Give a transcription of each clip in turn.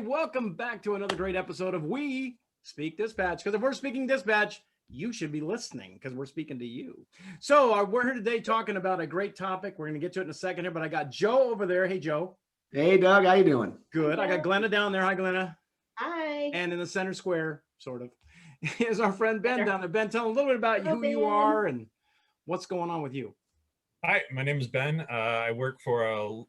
welcome back to another great episode of We Speak Dispatch. Because if we're speaking dispatch, you should be listening because we're speaking to you. So we're here today talking about a great topic. We're going to get to it in a second here, but I got Joe over there. Hey, Joe. Hey, Doug. How you doing? Good. I got Glenna down there. Hi, Glenna. Hi. And in the center square, sort of, is our friend Ben down there. Ben, tell a little bit about Hello, who you Ben. are and what's going on with you. Hi, my name is Ben. I work for a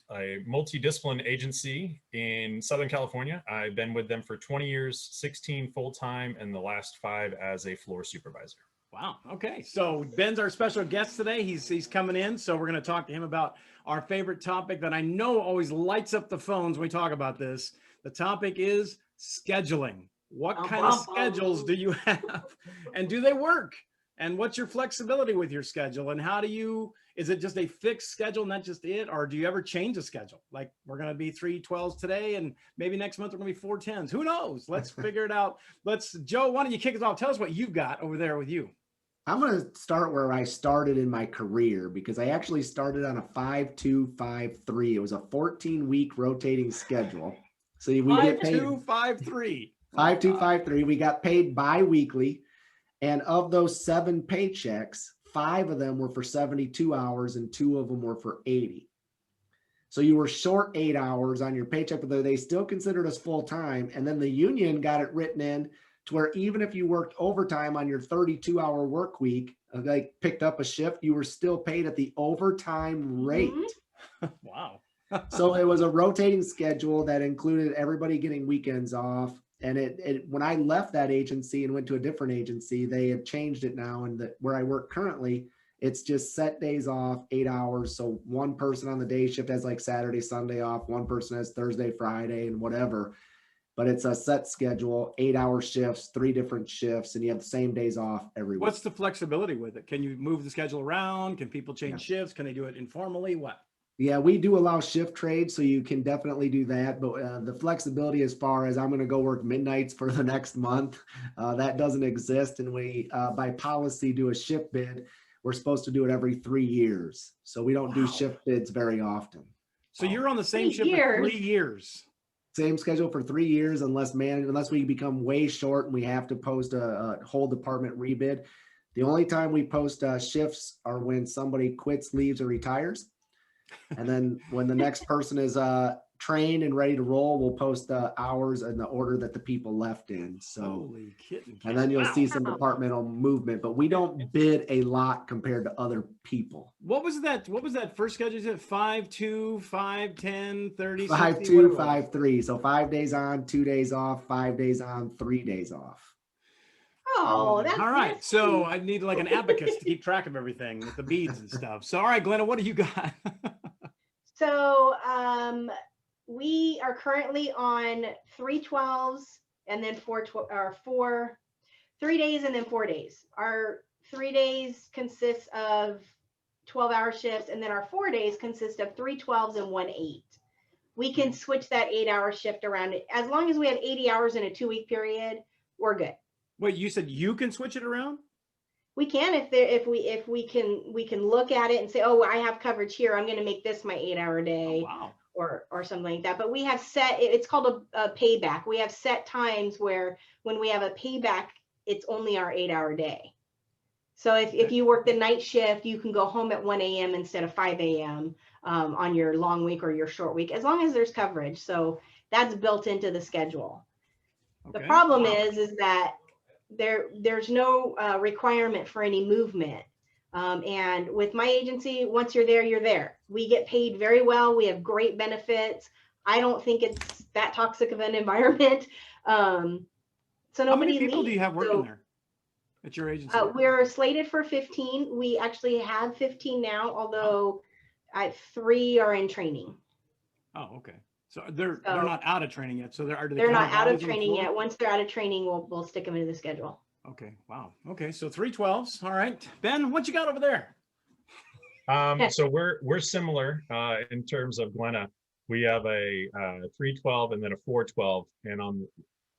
multidiscipline agency in Southern California. I've been with them for 20 years, 16 full-time, and the last 5 as a floor supervisor. Wow. Okay. So Ben's our special guest today. He's coming in. So we're going to talk to him about our favorite topic that I know always lights up the phones when we talk about this. The topic is scheduling. What kind of schedules do you have, and do they work? And what's your flexibility with your schedule? And how do you, is it just a fixed schedule, not just it? Or do you ever change a schedule? Like we're going to be 3 12s today, and maybe next month we're going to be 4 10s. Who knows? Let's figure it out. Joe, why don't you kick us off? Tell us what you've got over there with you. I'm going to start where I started in my career because I actually started on a 5-2-5-3. It was a 14-week rotating schedule. So we get paid 5-2-5-3. 5-2-5-3. We got paid bi-weekly. And of those 7 paychecks, 5 of them were for 72 hours and 2 of them were for 80. So you were short 8 hours on your paycheck, but they still considered us full time. And then the union got it written in to where even if you worked overtime on your 32-hour work week, like picked up a shift, you were still paid at the overtime rate. Wow. So it was a rotating schedule that included everybody getting weekends off. And when I left that agency and went to a different agency, they have changed it now. And where I work currently, it's just set days off, 8 hours. So one person on the day shift has like Saturday, Sunday off. One person has Thursday, Friday, and whatever. But it's a set schedule, 8-hour shifts, 3 different shifts, and you have the same days off every week. What's the flexibility with it? Can you move the schedule around? Can people change shifts? Can they do it informally? What? Yeah, we do allow shift trade, so you can definitely do that. But the flexibility as far as I'm going to go work midnights for the next month, that doesn't exist. And we, by policy, do a shift bid. We're supposed to do it every 3 years. So we don't do shift bids very often. So you're on the same shift for 3 years. Same schedule for 3 years, unless we become way short and we have to post a whole department rebid. The only time we post shifts are when somebody quits, leaves, or retires. And then when the next person is trained and ready to roll, we'll post the hours and the order that the people left in. So, holy kitten. And then you'll see some departmental movement, but we don't bid a lot compared to other people. What was that first schedule? Is it 5-2, 5-10, 30, 5-2-5-3. So 5 days on, 2 days off, 5 days on, 3 days off. Oh, that's all right. So I need like an abacus to keep track of everything with the beads and stuff. So, all right, Glenna, what do you got? So we are currently on 3 12s and then 3 days and then 4 days. Our 3 days consists of 12-hour shifts, and then our 4 days consist of 3 12s and 1 8. We can switch that 8-hour shift around. As long as we have 80 hours in a 2-week period, we're good. Wait, you said you can switch it around? We can if we can look at it and say, oh, I have coverage here, I'm going to make this my 8-hour day. Oh, wow. or something like that. But we have set, it's called a payback. We have set times where when we have a payback, it's only our 8-hour day. So if you work the night shift, you can go home at 1 a.m. instead of 5 a.m. On your long week or your short week, as long as there's coverage. So that's built into the schedule. Okay. The problem is that there's no requirement for any movement. And with my agency, once you're there, you're there. We get paid very well. We have great benefits. I don't think it's that toxic of an environment. So nobody How many people leaves. Do you have working there at your agency? We're slated for 15. We actually have 15 now, although 3 are in training. Oh, okay. So they're not out of training yet. So they're not out of training yet. Once they're out of training, we'll stick them into the schedule. Okay. Wow. Okay. So 3 12s. All right. Ben, what you got over there? So we're similar in terms of Glenna. We have a 3 12 and then a 4 12. And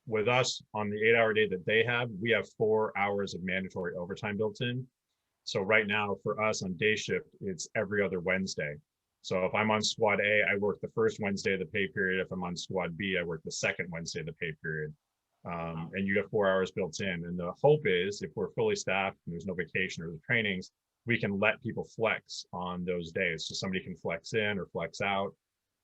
with us on the 8-hour day that they have, we have 4 hours of mandatory overtime built in. So right now for us on day shift, it's every other Wednesday. So if I'm on squad A, I work the first Wednesday of the pay period. If I'm on squad B, I work the second Wednesday of the pay period. And you have 4 hours built in. And the hope is if we're fully staffed and there's no vacation or the trainings, we can let people flex on those days. So somebody can flex in or flex out.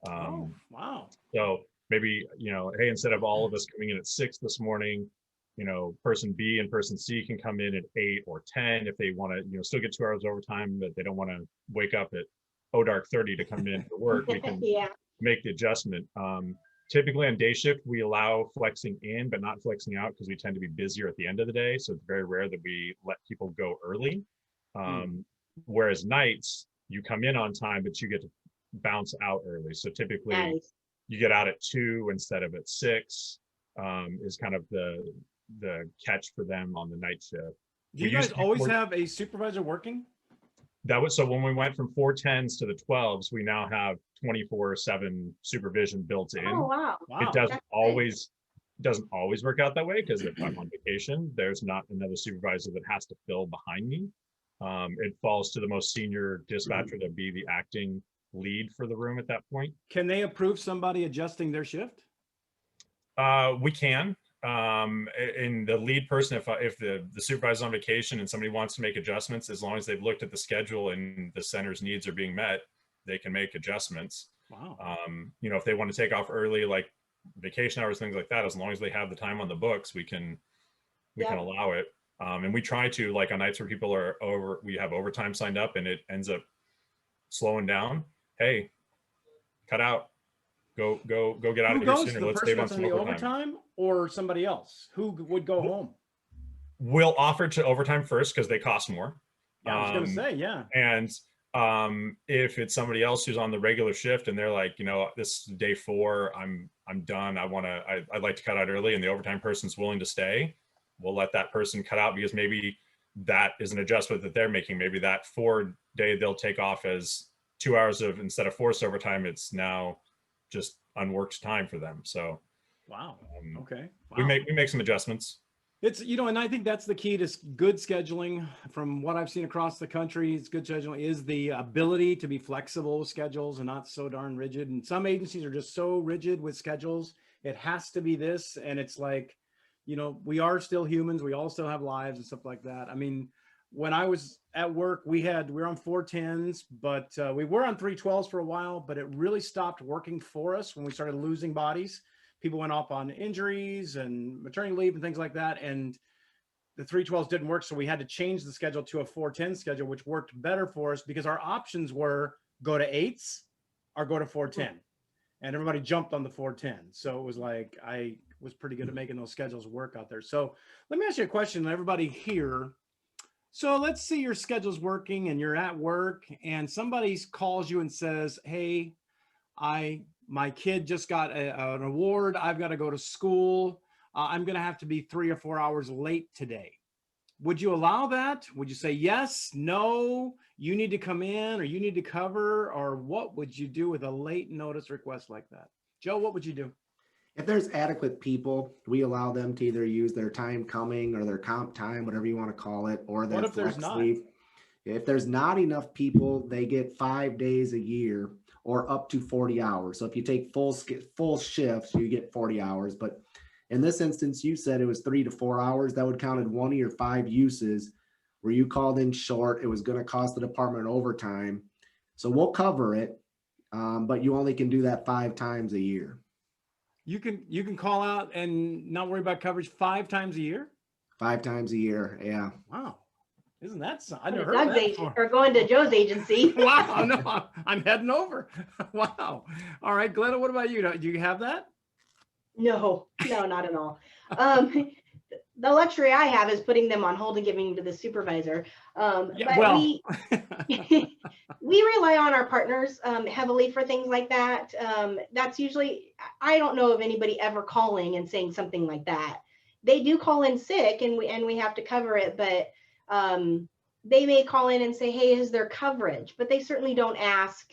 Oh, wow. So maybe, hey, instead of all of us coming in at 6 this morning, person B and person C can come in at 8 or 10 if they want to, still get 2 hours overtime, but they don't want to wake up at dark 30 to come in for work. We can Yeah. make the adjustment. Typically on day shift, we allow flexing in, but not flexing out because we tend to be busier at the end of the day. So it's very rare that we let people go early. Whereas nights, you come in on time, but you get to bounce out early. So typically Nice. you get out at 2 instead of at 6, is kind of the catch for them on the night shift. Do you guys always have a supervisor working? So when we went from 410s to the 12s, we now have 24/7 supervision built in. Oh, wow. Wow. It doesn't That's always work out that way, because if I'm on vacation, there's not another supervisor that has to fill behind me. It falls to the most senior dispatcher to be the acting lead for the room at that point. Can they approve somebody adjusting their shift? We can. And the lead person, if the supervisor's on vacation and somebody wants to make adjustments, as long as they've looked at the schedule and the center's needs are being met, they can make adjustments. Wow. If they want to take off early, like vacation hours, things like that, as long as they have the time on the books, we can allow it. And we try to, like on nights where people are we have overtime signed up and it ends up slowing down. Hey, cut out. Go get out of here sooner. Let's save on some overtime. Or somebody else who would go home. We'll offer to overtime first because they cost more. Yeah, I was going to say, yeah. And if it's somebody else who's on the regular shift and they're like, this is day 4, I'm done. I'd like to cut out early, and the overtime person's willing to stay, we'll let that person cut out, because maybe that is an adjustment that they're making. Maybe that 4 day they'll take off as 2 hours of, instead of forced overtime, it's now just unworked time for them. So wow. Okay. Wow. We make some adjustments. It's, and I think that's the key to good scheduling. From what I've seen across the country, it's good scheduling is the ability to be flexible with schedules and not so darn rigid. And some agencies are just so rigid with schedules. It has to be this. And it's like, we are still humans. We all still have lives and stuff like that. I mean, when I was at work, we were on 410s, but we were on 312s for a while, but it really stopped working for us when we started losing bodies. People went off on injuries and maternity leave and things like that. And the 312s didn't work. So we had to change the schedule to a 410 schedule, which worked better for us because our options were go to 8s or go to 410. And everybody jumped on the 410. So it was like, I was pretty good at making those schedules work out there. So let me ask you a question, everybody here. So let's say your schedule's working and you're at work and somebody calls you and says, hey, my kid just got an award. I've got to go to school. I'm going to have to be 3 or 4 hours late today. Would you allow that? Would you say yes, no, you need to come in or you need to cover? Or what would you do with a late notice request like that? Joe, what would you do? If there's adequate people, we allow them to either use their time coming or their comp time, whatever you want to call it, or their flex leave. If there's not enough people, they get 5 days a year or up to 40 hours. So if you take full shifts, you get 40 hours. But in this instance, you said it was 3 to 4 hours. That would count as 1 of your 5 uses where you called in short. It was going to cost the department overtime. So we'll cover it, but you only can do that 5 times a year. You can call out and not worry about coverage 5 times a year? 5 times a year, yeah. Wow. Isn't that something? I never heard of that before. Or going to Joe's agency. Wow, no, I'm heading over. Wow. All right, Glenna, what about you? Do you have that? No, not at all. The luxury I have is putting them on hold and giving to the supervisor. Yeah, but well. we rely on our partners heavily for things like that. That's usually, I don't know of anybody ever calling and saying something like that. They do call in sick and we have to cover it, but they may call in and say, hey, is there coverage? But they certainly don't ask,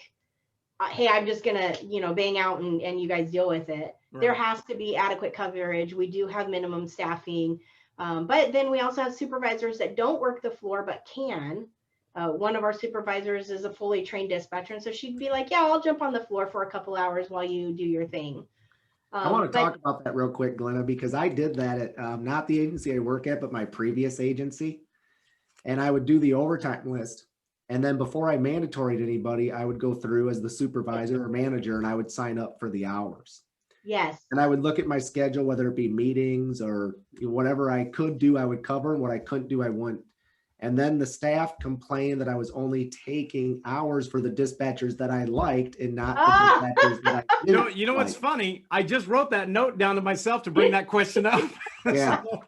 hey, I'm just gonna, bang out and you guys deal with it. Right. There has to be adequate coverage. We do have minimum staffing. But then we also have supervisors that don't work the floor, but can. One of our supervisors is a fully trained dispatcher, and so she'd be like, yeah, I'll jump on the floor for a couple hours while you do your thing. I want to But talk about that real quick, Glenna, because I did that at not the agency I work at, but my previous agency. And I would do the overtime list. And then before I mandatoried anybody, I would go through as the supervisor or manager and I would sign up for the hours. yes, And I would look at my schedule, whether it be meetings or whatever I could do, I would cover. What I couldn't do, I wouldn't. And then the staff complained that I was only taking hours for the dispatchers that I liked and not Ah! the dispatchers that I didn't. You know what's like. funny? I just wrote that note down to myself to bring that question up. Yeah. So,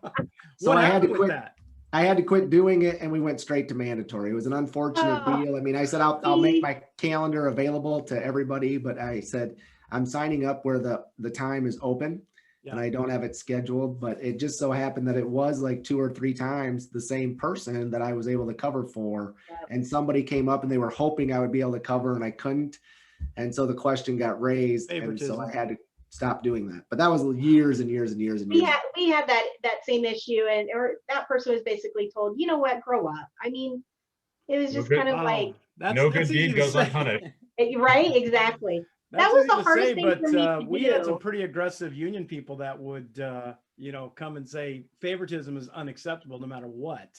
So what I had to happened with quit. that? I had to quit doing it and we went straight to mandatory. It was an unfortunate Oh. deal. I mean, I said, I'll make my calendar available to everybody, but I said, I'm signing up where the time is open and Yeah. I don't have it scheduled, but it just so happened that it was like 2 or 3 times the same person that I was able to cover for. Yep. And somebody came up and they were hoping I would be able to cover and I couldn't. And so the question got raised. And so I Favoritism. had to stop doing that. But that was years and years and years and we years. had that same issue, and or that person was basically told, you know what, grow up. I mean, it was just good- kind of Oh, like, No good easy deed to goes say. unpunished. right, exactly. That's was easy the to hardest say, thing for me to we had some do. pretty aggressive union people that would, come and say favoritism is unacceptable no matter what.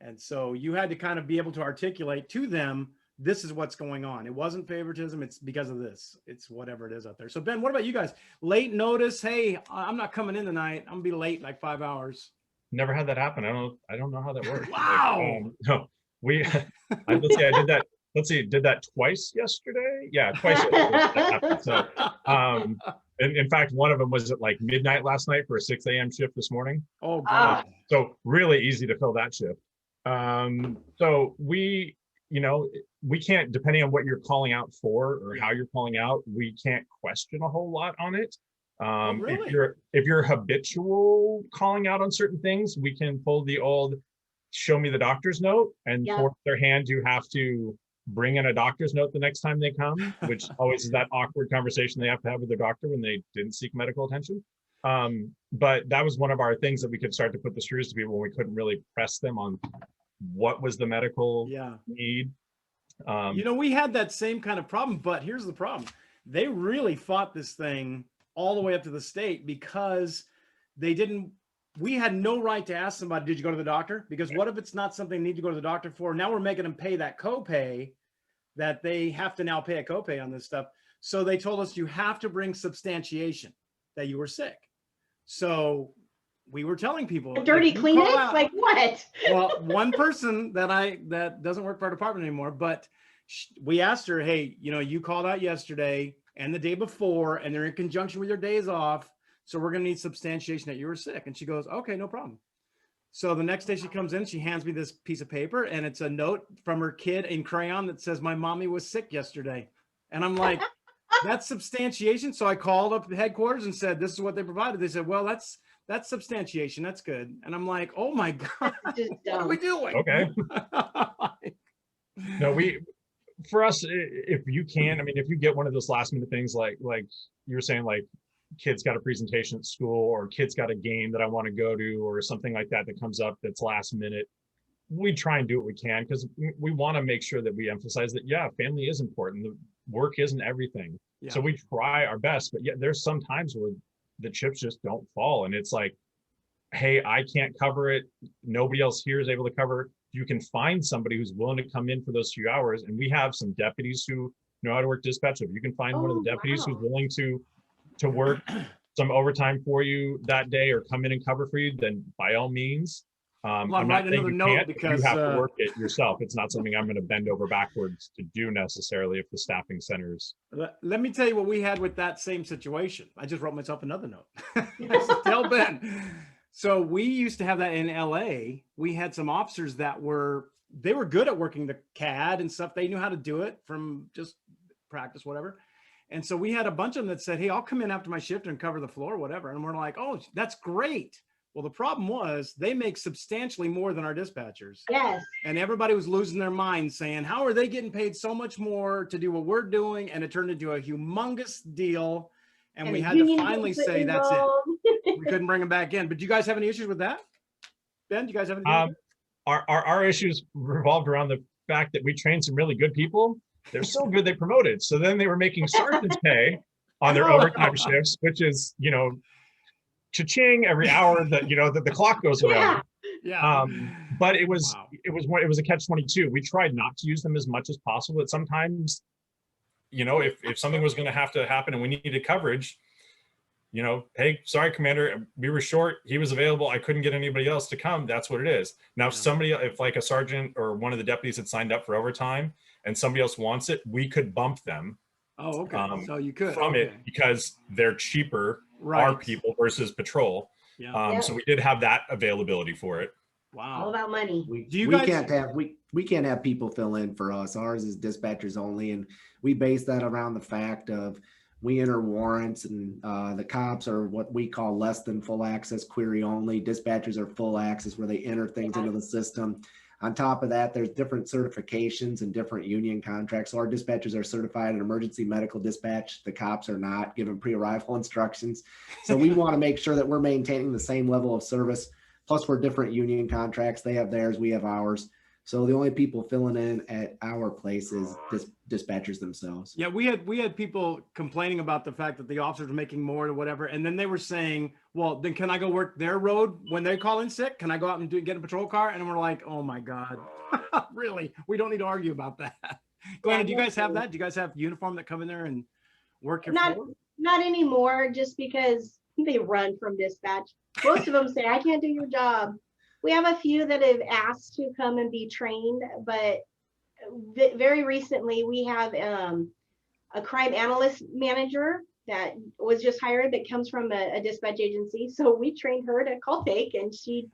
And so you had to kind of be able to articulate to them, this is what's going on. It wasn't favoritism. It's because of this. It's whatever it is out there. So Ben, what about you guys? Late notice. Hey, I'm not coming in tonight. I'm gonna be late like 5 hours. Never had that happen. I don't know how that works. Wow. No, let's see, I did that. Let's see, did that twice yesterday? Yeah, twice yesterday that happened. So, in fact, one of them was at like midnight last night for a 6 a.m. shift this morning. Oh, Ah. God. So really easy to fill that shift. So we can't, depending on what you're calling out for or how you're calling out, we can't question a whole lot on it. really? If you're habitual calling out on certain things, we can pull the old show me the doctor's note, and Yeah. for their hand, you have to bring in a doctor's note the next time they come, which always is that awkward conversation they have to have with their doctor when they didn't seek medical attention. But that was one of our things that we could start to put the screws to people when we couldn't really press them on what was the medical Yeah. need. We had that same kind of problem, but here's the problem. They really fought this thing all the way up to the state because we had no right to ask somebody, did you go to the doctor? Because what if it's not something they need to go to the doctor for? Now we're making them pay that copay that they have to now pay a copay on this stuff. So they told us you have to bring substantiation that you were sick. So we were telling people, A dirty if you call Kleenex? out- Like what? well, one person that doesn't work for our department anymore, but we asked her, hey, you called out yesterday and the day before, and they're in conjunction with your days off. So we're going to need substantiation that you were sick. And she goes, okay, no problem. So the next day she comes in, she hands me this piece of paper and it's a note from her kid in crayon that says, my mommy was sick yesterday. And I'm like, that's substantiation. So I called up the headquarters and said, this is what they provided. They said, well, that's substantiation. That's good. And I'm like, oh my God, Just what are we doing? Okay. No, for us, if you can, I mean, if you get one of those last minute things like you were saying, like kids got a presentation at school or kids got a game that I want to go to or something like that comes up that's last minute, we try and do what we can because we want to make sure that we emphasize that, yeah, family is important. The work isn't everything. Yeah. So we try our best, but yeah, there's some times where the chips just don't fall. And it's like, hey, I can't cover it. Nobody else here is able to cover it. You can find somebody who's willing to come in for those few hours. And we have some deputies who know how to work dispatch. If you can find one of the deputies who's willing to work some overtime for you that day or come in and cover for you, then by all means. I'm not writing saying another you note can't, because, you have to work it yourself. It's not something I'm going to bend over backwards to do necessarily if the staffing centers. Let me tell you what we had with that same situation. I just wrote myself another note. I said, tell Ben. So we used to have that in LA. We had some officers that were good at working the CAD and stuff. They knew how to do it from just practice, whatever. And so we had a bunch of them that said, hey, I'll come in after my shift and cover the floor, whatever. And we're like, oh, that's great. Well, the problem was they make substantially more than our dispatchers. Yes. And everybody was losing their mind saying, how are they getting paid so much more to do what we're doing? And it turned into a humongous deal. And we had to finally say, that's it. We couldn't bring them back in. But do you guys have any issues with that? Ben, do you guys have any? Our issues revolved around the fact that we trained some really good people. They're so good they promoted. So then they were making sergeants pay on their Oh. overtime shifts, which is, cha-ching every hour that, that the clock goes around. Yeah. Yeah. But it was Wow. it was a catch-22. We tried not to use them as much as possible. But sometimes, if something was going to happen and we needed coverage, hey, sorry, Commander, we were short. He was available. I couldn't get anybody else to come. That's what it is. Now, if like a sergeant or one of the deputies had signed up for overtime and somebody else wants it, we could bump them. Oh, okay. So you could from it because they're cheaper, our people versus patrol. Yeah. So we did have that availability for it. All Wow. about money. We can't have people fill in for us. Ours is dispatchers only, and we base that around the fact of we enter warrants, and the cops are what we call less than full access, query only. Dispatchers are full access, where they enter things into the system. On top of that, there's different certifications and different union contracts. So our dispatchers are certified in emergency medical dispatch. The cops are not, given pre-arrival instructions. So we want to make sure that we're maintaining the same level of service. Plus, we're different union contracts. They have theirs, we have ours. So the only people filling in at our place is dispatchers themselves. Yeah, we had people complaining about the fact that the officers were making more or whatever, and then they were saying, "Well, then can I go work their road when they call in sick? Can I go out and get a patrol car?" And we're like, "Oh my God, really? We don't need to argue about that." Glenna, do you guys have that? Do you guys have uniform that come in there and work your floor? Not anymore, just because they run from dispatch. Most of them say, "I can't do your job." We have a few that have asked to come and be trained, but very recently we have a crime analyst manager that was just hired that comes from a dispatch agency. So we trained her to call take, and she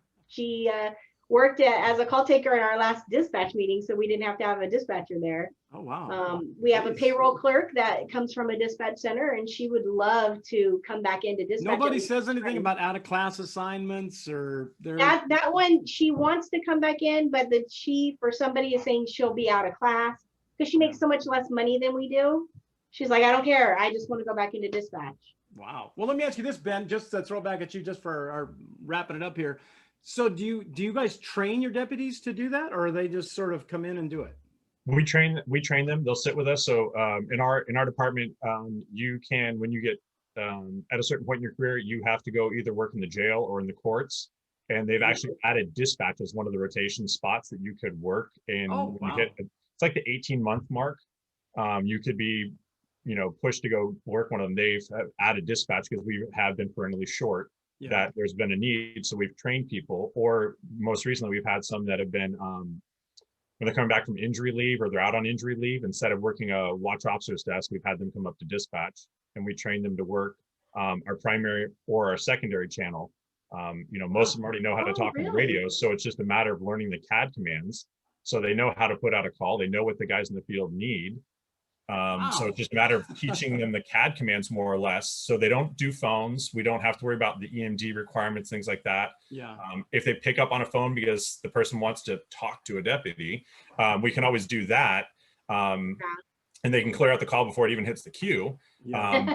worked as a call taker in our last dispatch meeting, so we didn't have to have a dispatcher there. Oh, wow. We have a Jeez. payroll clerk that comes from a dispatch center, and she would love to come back into dispatch. Nobody says anything about out of class assignments or that one. She wants to come back in, but the chief or somebody is saying she'll be out of class because she makes so much less money than we do. She's like, "I don't care. I just want to go back into dispatch." Wow. Well, let me ask you this, Ben, just to throw back at you, just for our wrapping it up here. So do you guys train your deputies to do that, or they just sort of come in and do it? We train them. They'll sit with us. So in our department, you can, when you get at a certain point in your career, you have to go either work in the jail or in the courts. And they've actually added dispatch as one of the rotation spots that you could work in. Oh, wow. It's like the 18-month mark. You could be, pushed to go work one of them. They've added dispatch because we have been perennially short. Yeah. That there's been a need, so we've trained people. Or most recently, we've had some that have been when they're coming back from injury leave or they're out on injury leave, instead of working a watch officer's desk, we've had them come up to dispatch, and we train them to work our primary or our secondary channel. Most of them already know how to talk on the radio, so it's just a matter of learning the CAD commands. So they know how to put out a call. They know what the guys in the field need. So it's just a matter of teaching them the CAD commands more or less. So they don't do phones. We don't have to worry about the EMD requirements, things like that. Yeah. If they pick up on a phone because the person wants to talk to a deputy, we can always do that. And they can clear out the call before it even hits the queue. Yeah.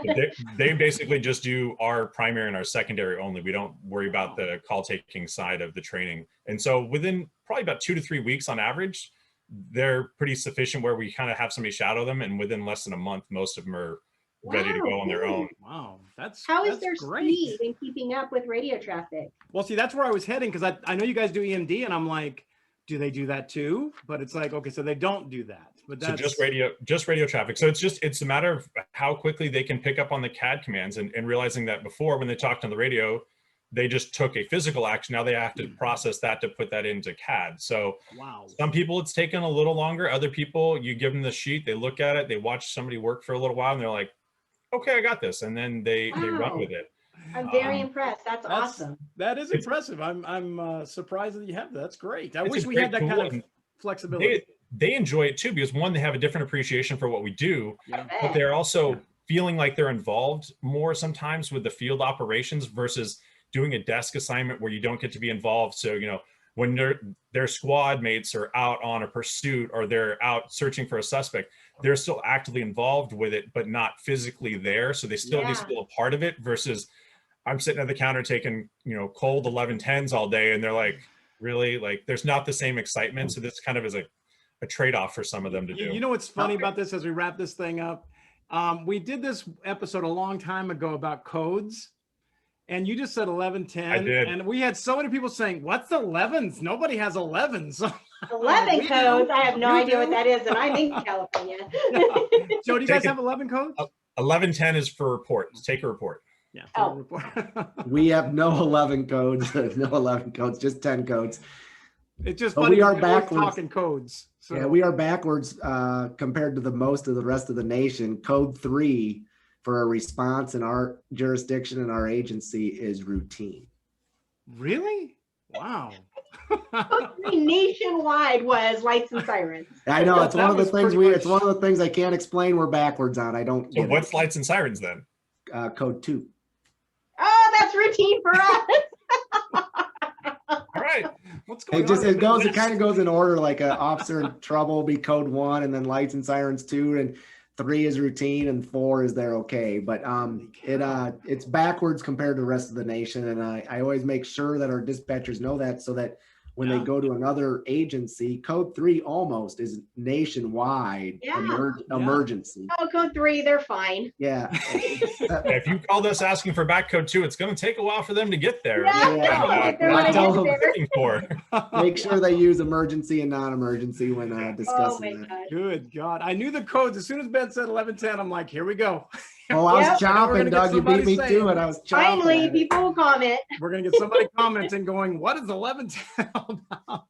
They basically just do our primary and our secondary only. We don't worry about the call taking side of the training. And so within probably about 2 to 3 weeks on average, they're pretty sufficient where we kind of have somebody shadow them, and within less than a month, most of them are ready to go on their own. Wow. How is that's their great. speed in keeping up with radio traffic? Well, see, that's where I was heading, because I know you guys do EMD, and I'm like, do they do that too? But it's like, okay, so they don't do that. But that's just radio traffic. So it's a matter of how quickly they can pick up on the CAD commands, and realizing that before, when they talked on the radio, they just took a physical action. Now they have to process that to put that into CAD. So wow. Some people it's taken a little longer. Other people, you give them the sheet, they look at it, they watch somebody work for a little while, and they're like, okay, I got this. And then they run with it. I'm very impressed. That's awesome. That is impressive. I'm surprised that you have that. That's great. I wish we had that kind of flexibility. They enjoy it too, because one, they have a different appreciation for what we do, but they're also feeling like they're involved more sometimes with the field operations versus doing a desk assignment where you don't get to be involved. So, when their squad mates are out on a pursuit or they're out searching for a suspect, they're still actively involved with it, but not physically there. So they still feel a part of it, versus I'm sitting at the counter taking, cold 1110s all day. And they're like, really? Like, there's not the same excitement. So this kind of is a a trade-off for some of them to do. You know what's funny about this as we wrap this thing up? We did this episode a long time ago about codes, and you just said 1110. I did. And we had so many people saying, "What's 11s? Nobody has 11s." 11 we codes. do. I have no You idea what do. that is, and I'm in California. Joe, do you Take guys it- have 11 codes? 1110 is for reports. Take a report. Yeah. Oh. report. We have no 11 codes, no 11 codes, just 10 codes. It's just But funny. we are because we're always backwards. talking codes. So Yeah, we are backwards compared to the most of the rest of the nation. Code 3 for a response in our jurisdiction and our agency is routine. really? Wow. Nationwide was lights and sirens. I know thought it's that one of the was things pretty it's one of the things I can't explain. We're backwards on. I don't So get what's it. lights and sirens then? Code 2. Oh, that's routine for us. All right. What's going It just on? in it the goes. It Midwest? kind of goes in order. Like an officer in trouble will be code 1, and then lights and sirens 2, and 3 is routine, and 4 is they're okay. But it's backwards compared to the rest of the nation, and I always make sure that our dispatchers know that, so that when Yeah. they go to another agency, code 3 almost is nationwide Yeah. emergency. Oh, code 3, they're fine. Yeah. If you called us asking for back code 2, it's going to take a while for them to get there. Yeah, like they're I gonna tell get them- there. Looking for. Make sure they use emergency and non-emergency when Oh my discussing that. God. Good God. I knew the codes. As soon as Ben said 1110, I'm like, here we go. Oh, I was Yep. I know we're gonna chomping, get Doug. You beat me somebody to it. I was chomping. Finally, at it. people will comment. We're going to get somebody commenting going, what is 1110 about?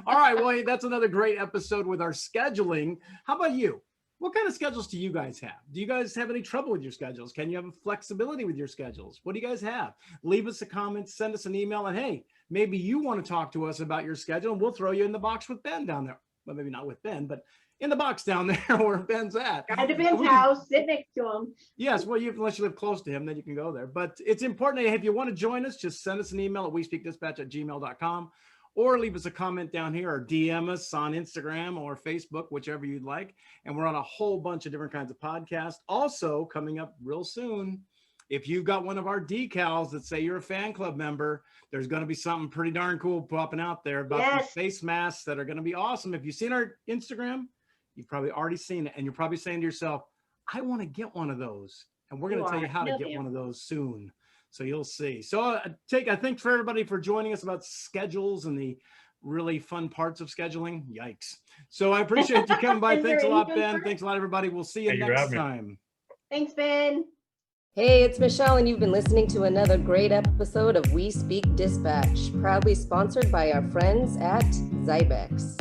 All right. Well, hey, that's another great episode with our scheduling. How about you? What kind of schedules do you guys have? Do you guys have any trouble with your schedules? Can you have flexibility with your schedules? What do you guys have? Leave us a comment, send us an email, and hey, maybe you want to talk to us about your schedule, and we'll throw you in the box with Ben down there. Well, maybe not with Ben, but in the box down there where Ben's at. Drive to Ben's We can- house, sit next to him. Yes, well, unless you live close to him, then you can go there. But it's important, if you want to join us, just send us an email at wespeakdispatch@gmail.com, or leave us a comment down here, or DM us on Instagram or Facebook, whichever you'd like. And we're on a whole bunch of different kinds of podcasts. Also, coming up real soon, if you've got one of our decals that say you're a fan club member, there's going to be something pretty darn cool popping out there about these Yes. face masks that are going to be awesome. If you've seen our Instagram, you've probably already seen it, and you're probably saying to yourself, I want to get one of those. And we're going You to tell you are. how to No get doubt. one of those soon. So you'll see. So I thanks for everybody for joining us about schedules and the really fun parts of scheduling. Yikes. So I appreciate you coming by. Is there Thanks a lot, anything Ben. for- Thanks a lot, everybody. We'll see you Thank you for next having me. time. Thanks, Ben. Hey, it's Michelle, and you've been listening to another great episode of We Speak Dispatch, proudly sponsored by our friends at Zybex.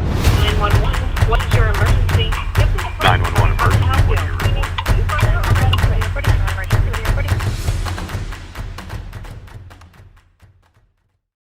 911, what's your emergency? 911.